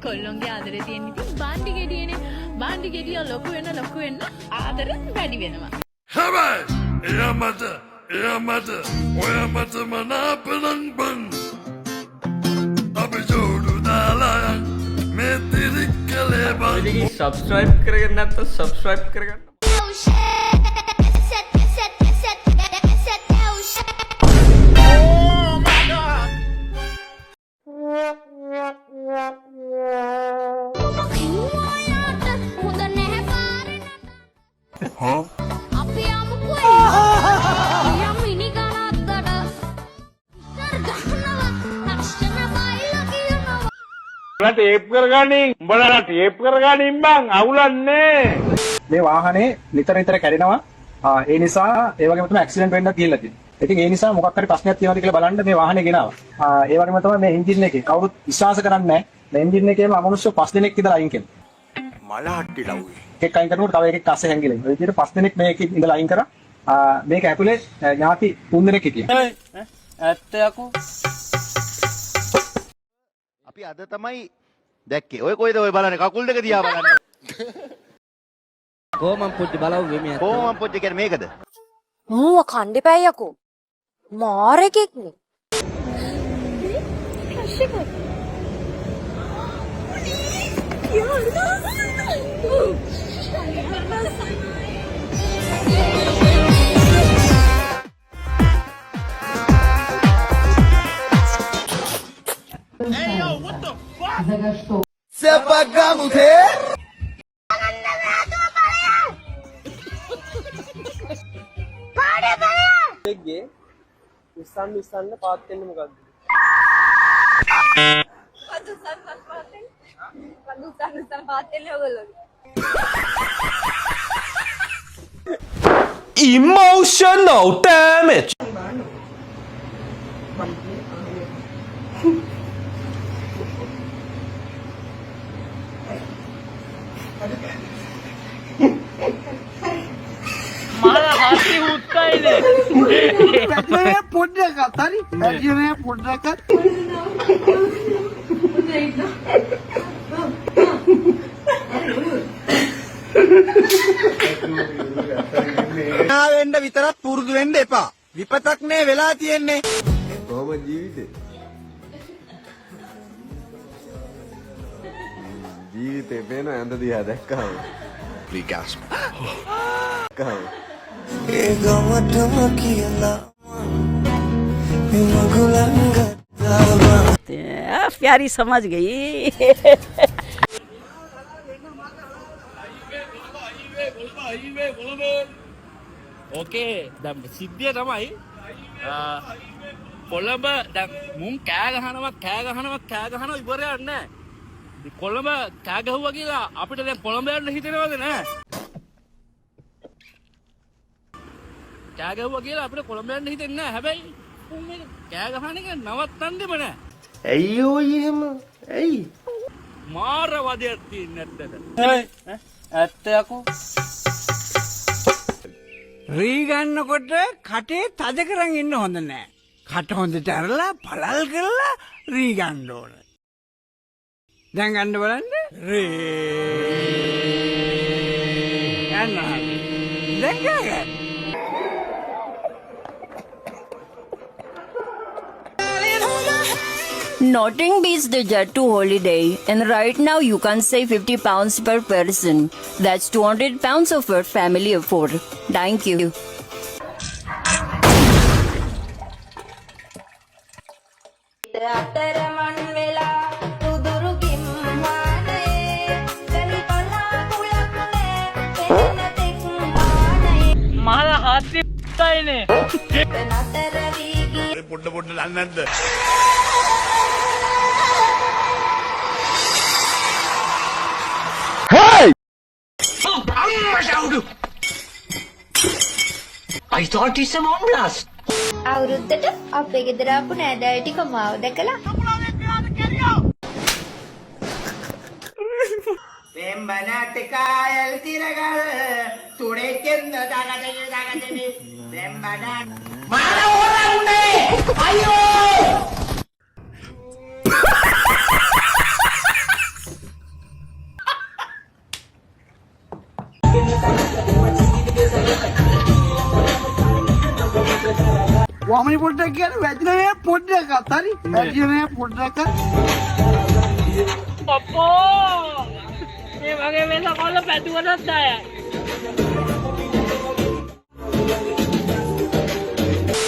කොල්ලොන්ගේ ආදරේ තියෙන ඉතින් බාන්ඩි ගෙඩියනේ. බාන්ඩි ගෙඩිය ලොකු වෙන්න ආදරේ වැඩි වෙනවා. හැබැයි එයා මට මනාපනම් බං අපි ජෝඩු දාලා මේ තිරික්කලේ බං. සබ්ස්ක්‍රයිබ් කරගන්න නැත්නම් සබ්ස්ක්‍රයිබ් කරගන්න. ටේප් කරගනින් උඹලා ටේප් කරගනින් බං අවුලන්නේ මේ වාහනේ නිතර කැඩෙනවා ඒ නිසා ඒ වගේම තමයි ඇක්සිඩන්ට් වෙන්නත් ගිහිල්ලා තියෙන්නේ. ඉතින් ඒ නිසා මොකක් හරි ප්‍රශ්නයක් තියෙනවද කියලා බලන්න මේ වාහනේ ගෙනාවා. ඒ වගේම තමයි මේ එන්ජින් එකේ කවුරුත් විශ්වාස කරන්නේ නැහැ. මේ එන්ජින් එකේම අමනුෂ්‍ය 5 දෙනෙක් ඉඳලා අයින් කළා. මල හට්ටි ලව්වේ. එකෙක් අයින් කරනකොට තව එකෙක් අස්සේ හැංගිලා. ඒ විදිහට 5 දෙනෙක් මේකේ ඉඳලා අයින් කරා. මේක ඇතුලේ ඥාති 3 දෙනෙක් හිටියා. ඇත්ත යකෝ. අපි අද තමයි දැක්කේ. ඔය කොයිද ඔය බලන්නේ කකුල් දෙක දිහා බලන්න. කොහොමම් පොඩ්ඩි බලවුවේ මේ. කොහොමම් පොඩ්ඩි කියන්නේ මේකද? මූව කණ්ඩෙපෑ යකෝ. මාරෙකෙක්නේ. Você apagar mulher? දෙග්ගේ උස්සන්න පාත් වෙන්නේ මොකද්ද? Emotional damage. මාලා හත්ති උත්තයිනේ ඇජනේ පොඩ්ඩක් හරි ඇජනේ පොඩ්ඩක් වෙන්න විතරක් පුරුදු වෙන්න එපා. විපතක් නේ වෙලා තියෙන්නේ. කොහොම ජීවිතේ? ජීවිතේ වෙන ඇඳ දිහා දැක්කම රිගාස්ම. ඒ ගමටම කියලා මගුලන් ගත්තා. प्यारी समझ गई. ඕකේ දැන් සිද්ධිය තමයි කොළඹ දැන් මුන් කෑ ගහනවා ඉවරයක් නැහැ. කොළඹ කෑ ගහුවා කියලා අපිට දැන් කොළඹ යන්න හිතෙනවද නැහැ? කෑ ගහුවා කියලා අපිට කොළඹ යන්න හිතෙන්නේ නැහැ. හැබැයි මුන් මේක කෑ ගහන එක නවත්තන්නෙම නැහැ. ඇයි ඔය එහෙම? ඇයි? මාර වදයක් තියෙන්නේ නැද්ද? ඇත්ත යකෝ. රී ගන්නකොට කටේ තද කරන් ඉන්න හොඳ නෑ. කට හොඳට අරලා පළල් කරලා රී ගන්න ඕන. දැන් ගන්න බලන්න. රී යන්න හරි. දැන් ගන්න. Nothing beats the Jet2 holiday, and right now you can save £50 per person. That's £200 of your family afford. Thank you. මාලා හත්ති උත්තයිනේ පොඩ්ඩ දන්නේ නැද්ද? I thought it's a bomb blast. අවුරුද්දට අපේ ගෙදර ආපු නෑදෑයෝ ටික මාව දැකලා වෙම්බනාටකායල් තිරගල් තුඩෙකෙන්ද දගදේ වෙම්බනා මාර ඕරන්නේ අයියෝ වමනේ පොඩ්ඩක් කියන්නේ වැදිනේ පොඩ්ඩක් හරි වැදිනේ පොඩ්ඩක් අපෝ මේ වගේ වෙන කොල්ල පැදුවටත් දායයි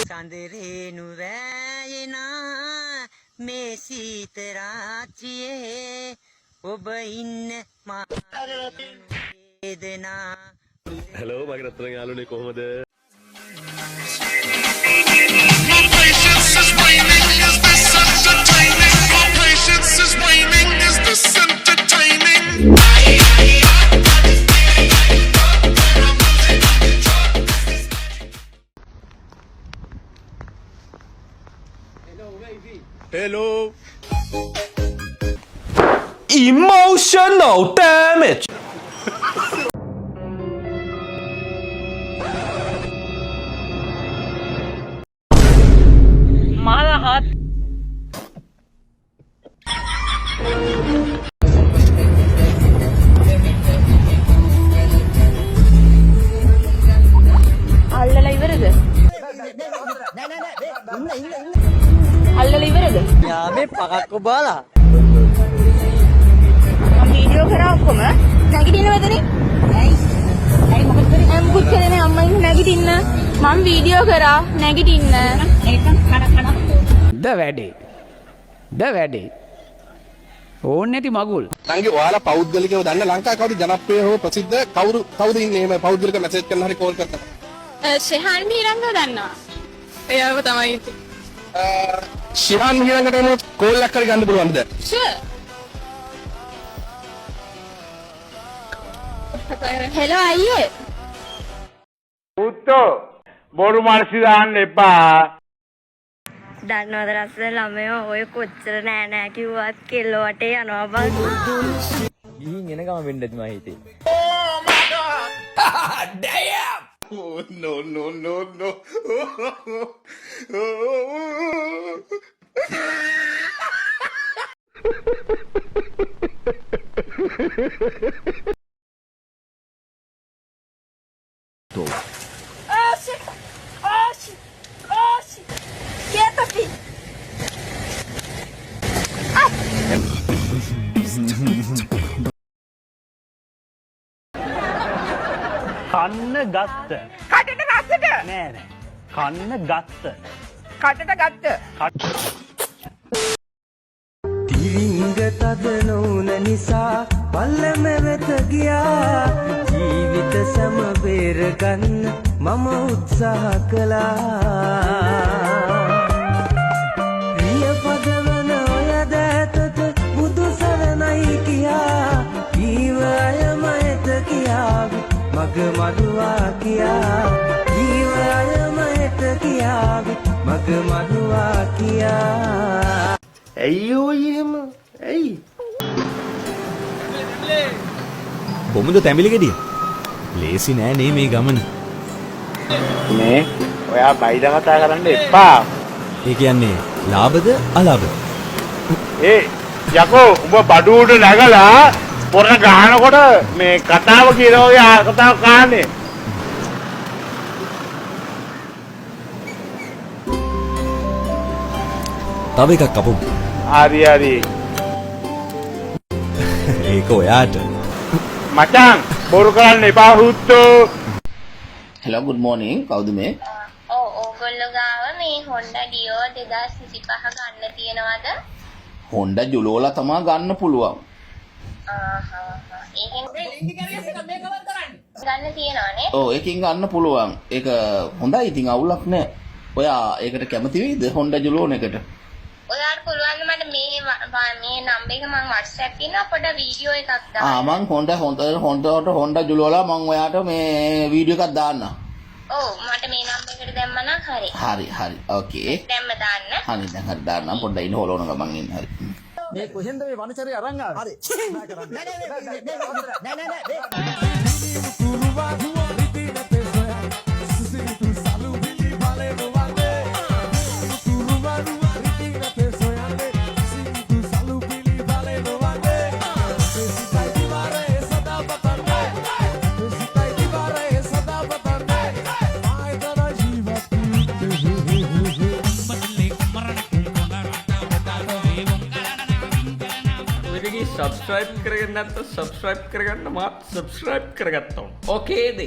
සඳරේනු වෑයනා මේ සීත රාත්‍රියේ ඔබ ඉන්න මා වේදනා හලෝ මගේ රත්තරන් යාළුවනේ කොහොමද? Hello. Emotional damage. මාලා හත් අල්ලලා ඉවරද? අල්ලලා ඉවරද? යාමේ පකක්ක බාලා. මම වීඩියෝ කරා ඔක්කොම නැගිටිනවදනේ? ඇයි මොකද කරේ? මුකුත් කරේ නෑ අම්මා ඉන්න නැගිටින්න. මම වීඩියෝ කරා නැගිටින්න. ඒක කන ද වැඩේ ඕන්නේ නැති මගුල් නංගි ඔයාලා පෞද්ගලිකව දන්න ලංකාවේ කවුද ජනප්‍රිය හෝ ප්‍රසිද්ධ කවුද ඉන්නේ එහෙම පෞද්ගලික මැසේජ් කරන හරි කෝල් කරනවා ශෙහාන් මීරංගව දන්නවා. එයාව තමයි ඉතින්. ශිහාන් මීරංගට එන කෝල් එකක් හරි ගන්න පුළුවන්ද? ෂුවර්. හෙලෝ අයියේ. පුත්තෝ බොරු මානසි දාන්න එපා. දන්නවද රස්ස ළමයෝ ඔය කොච්චර නෑ නෑ කිව්වත් කෙල්ලෝ වටේ යනවා බං. ගිහින් එනකම වෙන්න ඇති මම හිතේ. Oh, no, no, no, no. Quieta, filho. කන්න ගත්ත. කටට ගත්තද නෑ නෑ. කන්න ගත්ත. කටට ගත්ත තිරිංග තද නොවුන නිසා පල්ලම වෙත ගියා ජීවිත සම බේරගන්න මම උත්සාහ කළා ප්‍රිය පදවන ඔය දැතට බුදු සරණයි කියා ජීවයම එත කියාවි මග මඩුවා කියා ජීවයම එත කියාවි මග මඩුවා කියා ඇයියෝ එහෙම? ඇයි? කොමුද තැඹිලි ගෙඩිය? ලේසි නෑ නේ මේ ගමන. මේ ඔයා බයිද කතා කරන්න එපා. ඒ කියන්නේ ලාභද අලාභද? ඒ යකෝ උඹ බඩු උඩ නැගලා පොරන ගහනකොට මේ කතාව කියන ඔය කතාව කහන්නේ. තව එකක් අපමු. හරි හරි. ඒක ඔයාට. මචං බොරු කරන්න එපා හුත්තෝ. හෙලෝ good morning කවුද මේ? ඕගොල්ලෝ ගාව මේ Honda Dio 2025 ගන්න තියෙනවද? Honda ජුලෝලා තමා ගන්න පුළුවන්. ඒකෙන් ගන්න තියෙනවනේ. ඔව් ඒකෙන් ගන්න පුළුවන්. ඒක හොඳයි ඉතින් අවුලක් නෑ. ඔයා ඒකට කැමති වෙයිද Honda ජුලෝන එකට? ඔයාට පුළුවන් මට මේ නම්බර් එක මම WhatsApp එකේ පොඩ වීඩියෝ එකක් දාන්න. මං Honda ජුලෝලා මං ඔයාට මේ වීඩියෝ එකක් දාන්න. ඔව් මට මේ නම්බර් එකට දැම්ම නම් හරි. හරි ඕකේ. දැම්ම දාන්න. හරි දැන් හරි දාන්නම් පොඩ්ඩක් ඉන්න හොලවන ගමන් ඉන්න හරි. මේ කොහෙන්ද මේ වනචරය අරන් ආවේ? හරි. එකේ සබ්ස්ක්‍රයිබ් කරගන්න නැත්නම් සබ්ස්ක්‍රයිබ් කරගන්න මාත් සබ්ස්ක්‍රයිබ් කරගත්තා. ඕකේද?